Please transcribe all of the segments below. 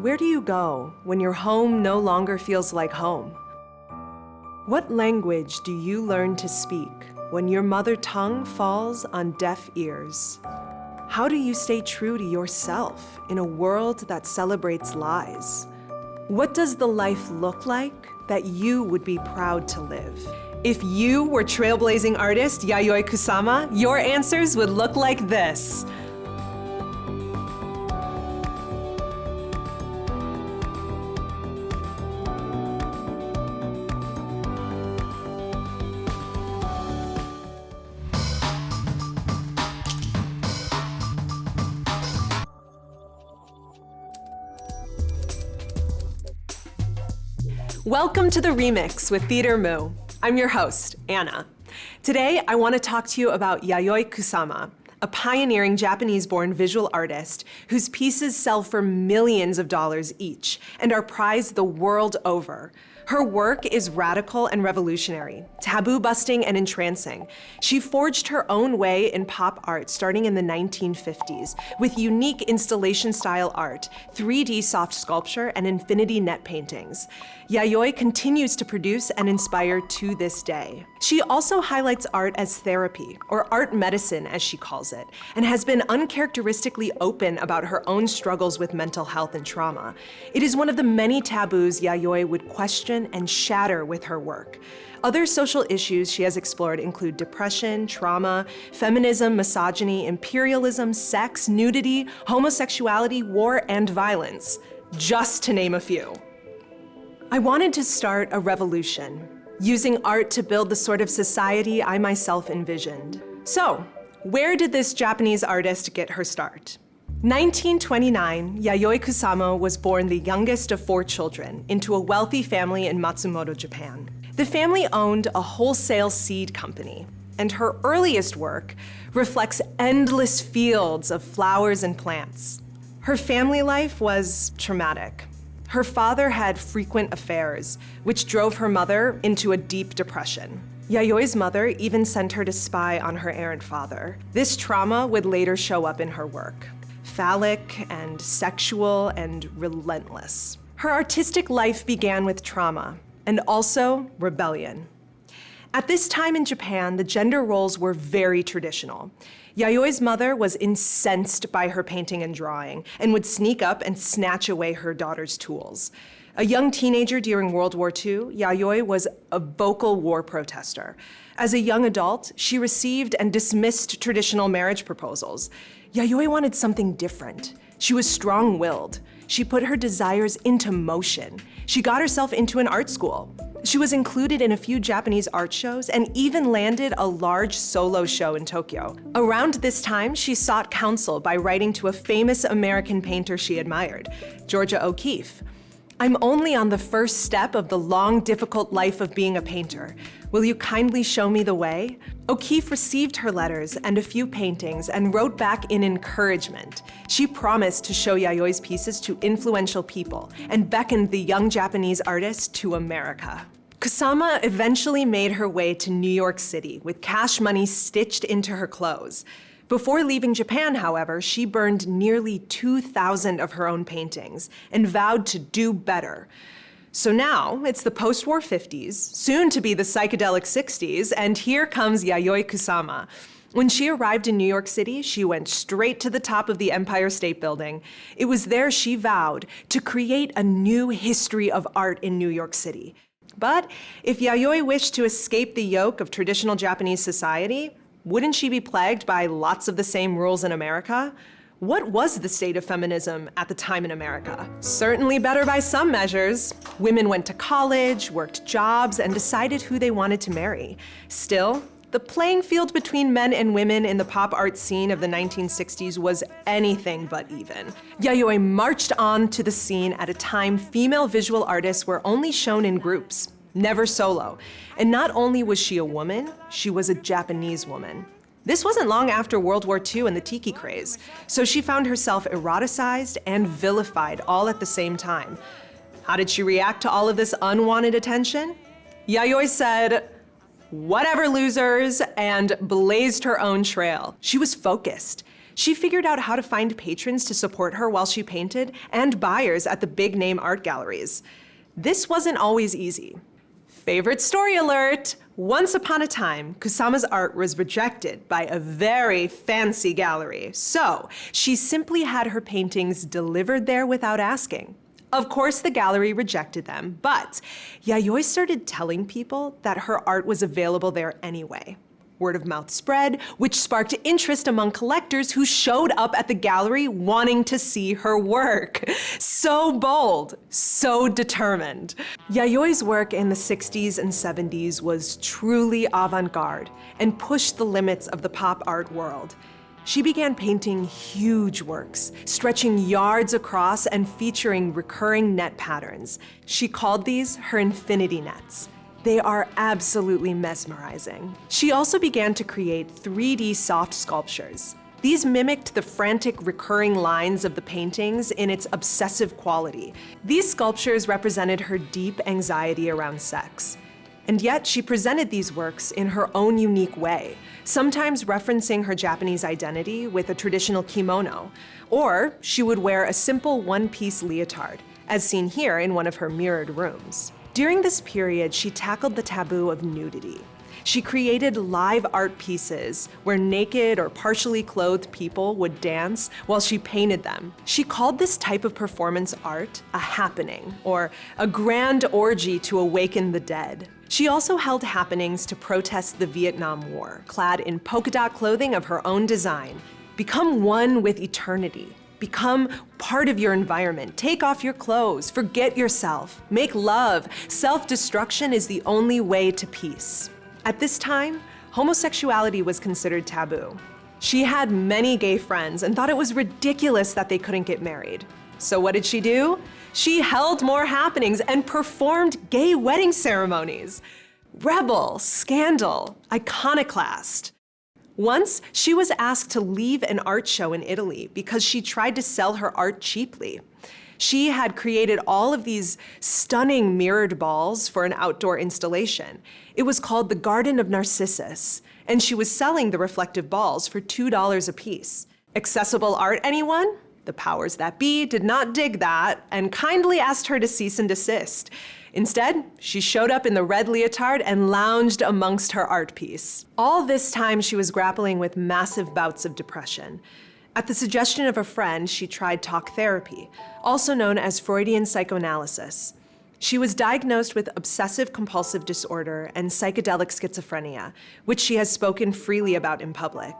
Where do you go when your home no longer feels like home? What language do you learn to speak when your mother tongue falls on deaf ears? How do you stay true to yourself in a world that celebrates lies? What does the life look like that you would be proud to live? If you were trailblazing artist Yayoi Kusama, your answers would look like this. Welcome to The Remix with Theater Moo. I'm your host, Anna. Today, I want to talk to you about Yayoi Kusama, a pioneering Japanese-born visual artist whose pieces sell for millions of dollars each and are prized the world over. Her work is radical and revolutionary, taboo-busting and entrancing. She forged her own way in pop art starting in the 1950s with unique installation-style art, 3D soft sculpture, and infinity net paintings. Yayoi continues to produce and inspire to this day. She also highlights art as therapy, or art medicine as she calls it, and has been uncharacteristically open about her own struggles with mental health and trauma. It is one of the many taboos Yayoi would question and shatter with her work. Other social issues she has explored include depression, trauma, feminism, misogyny, imperialism, sex, nudity, homosexuality, war, and violence, just to name a few. I wanted to start a revolution, using art to build the sort of society I myself envisioned. So, where did this Japanese artist get her start? 1929, Yayoi Kusama was born the youngest of 4 children into a wealthy family in Matsumoto, Japan. The family owned a wholesale seed company, and her earliest work reflects endless fields of flowers and plants. Her family life was traumatic. Her father had frequent affairs, which drove her mother into a deep depression. Yayoi's mother even sent her to spy on her errant father. This trauma would later show up in her work. Phallic and sexual and relentless. Her artistic life began with trauma and also rebellion. At this time in Japan, the gender roles were very traditional. Yayoi's mother was incensed by her painting and drawing and would sneak up and snatch away her daughter's tools. A young teenager during World War II, Yayoi was a vocal war protester. As a young adult, she received and dismissed traditional marriage proposals. Yayoi wanted something different. She was strong-willed. She put her desires into motion. She got herself into an art school. She was included in a few Japanese art shows and even landed a large solo show in Tokyo. Around this time, she sought counsel by writing to a famous American painter she admired, Georgia O'Keeffe. "I'm only on the first step of the long, difficult life of being a painter. Will you kindly show me the way?" O'Keeffe received her letters and a few paintings and wrote back in encouragement. She promised to show Yayoi's pieces to influential people and beckoned the young Japanese artist to America. Kusama eventually made her way to New York City with cash money stitched into her clothes. Before leaving Japan, however, she burned nearly 2,000 of her own paintings and vowed to do better. So now it's the post-war 50s, soon to be the psychedelic 60s, and here comes Yayoi Kusama. When she arrived in New York City, she went straight to the top of the Empire State Building. It was there she vowed to create a new history of art in New York City. But if Yayoi wished to escape the yoke of traditional Japanese society, wouldn't she be plagued by lots of the same rules in America? What was the state of feminism at the time in America? Certainly better by some measures. Women went to college, worked jobs, and decided who they wanted to marry. Still, the playing field between men and women in the pop art scene of the 1960s was anything but even. Yayoi marched on to the scene at a time female visual artists were only shown in groups, never solo. And not only was she a woman, she was a Japanese woman. This wasn't long after World War II and the tiki craze, so she found herself eroticized and vilified all at the same time. How did she react to all of this unwanted attention? Yayoi said, "Whatever, losers," and blazed her own trail. She was focused. She figured out how to find patrons to support her while she painted and buyers at the big-name art galleries. This wasn't always easy. Favorite story alert! Once upon a time, Kusama's art was rejected by a very fancy gallery, so she simply had her paintings delivered there without asking. Of course, the gallery rejected them, but Yayoi started telling people that her art was available there anyway. Word of mouth spread, which sparked interest among collectors who showed up at the gallery wanting to see her work. So bold, so determined. Yayoi's work in the 60s and 70s was truly avant-garde and pushed the limits of the pop art world. She began painting huge works, stretching yards across and featuring recurring net patterns. She called these her infinity nets. They are absolutely mesmerizing. She also began to create 3D soft sculptures. These mimicked the frantic recurring lines of the paintings in its obsessive quality. These sculptures represented her deep anxiety around sex. And yet she presented these works in her own unique way, sometimes referencing her Japanese identity with a traditional kimono, or she would wear a simple one-piece leotard, as seen here in one of her mirrored rooms. During this period, she tackled the taboo of nudity. She created live art pieces where naked or partially clothed people would dance while she painted them. She called this type of performance art a happening, or a grand orgy to awaken the dead. She also held happenings to protest the Vietnam War, clad in polka dot clothing of her own design. Become one with eternity. Become part of your environment. Take off your clothes. Forget yourself. Make love. Self-destruction is the only way to peace. At this time, homosexuality was considered taboo. She had many gay friends and thought it was ridiculous that they couldn't get married. So what did she do? She held more happenings and performed gay wedding ceremonies. Rebel, scandal, iconoclast. Once, she was asked to leave an art show in Italy because she tried to sell her art cheaply. She had created all of these stunning mirrored balls for an outdoor installation. It was called the Garden of Narcissus, and she was selling the reflective balls for $2 a piece. Accessible art, anyone? The powers that be did not dig that and kindly asked her to cease and desist. Instead, she showed up in the red leotard and lounged amongst her art piece. All this time, she was grappling with massive bouts of depression. At the suggestion of a friend, she tried talk therapy, also known as Freudian psychoanalysis. She was diagnosed with obsessive-compulsive disorder and psychedelic schizophrenia, which she has spoken freely about in public.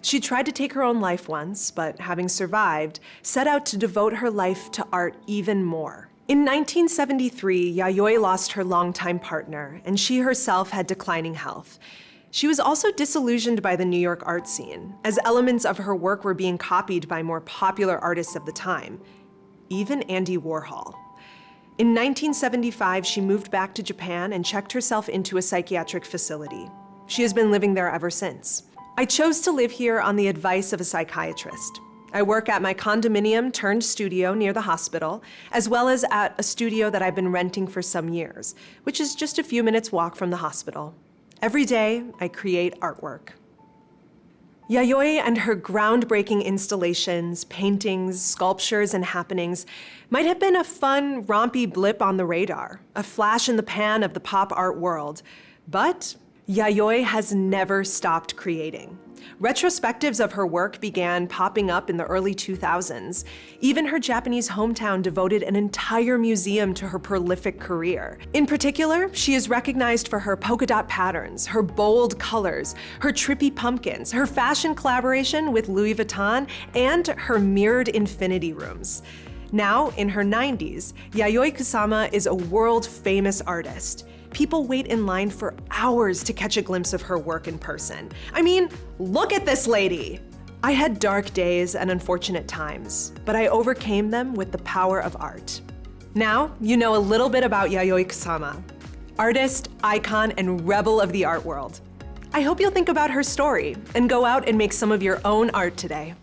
She tried to take her own life once, but having survived, set out to devote her life to art even more. In 1973, Yayoi lost her longtime partner, and she herself had declining health. She was also disillusioned by the New York art scene, as elements of her work were being copied by more popular artists of the time, even Andy Warhol. In 1975, she moved back to Japan and checked herself into a psychiatric facility. She has been living there ever since. I chose to live here on the advice of a psychiatrist. I work at my condominium turned studio near the hospital, as well as at a studio that I've been renting for some years, which is just a few minutes walk from the hospital. Every day, I create artwork. Yayoi and her groundbreaking installations, paintings, sculptures, and happenings might have been a fun, rompy blip on the radar, a flash in the pan of the pop art world, but Yayoi has never stopped creating. Retrospectives of her work began popping up in the early 2000s. Even her Japanese hometown devoted an entire museum to her prolific career. In particular, she is recognized for her polka dot patterns, her bold colors, her trippy pumpkins, her fashion collaboration with Louis Vuitton, and her mirrored infinity rooms. Now, in her 90s, Yayoi Kusama is a world-famous artist. People wait in line for hours to catch a glimpse of her work in person. I mean, look at this lady! I had dark days and unfortunate times, but I overcame them with the power of art. Now, you know a little bit about Yayoi Kusama, artist, icon, and rebel of the art world. I hope you'll think about her story and go out and make some of your own art today.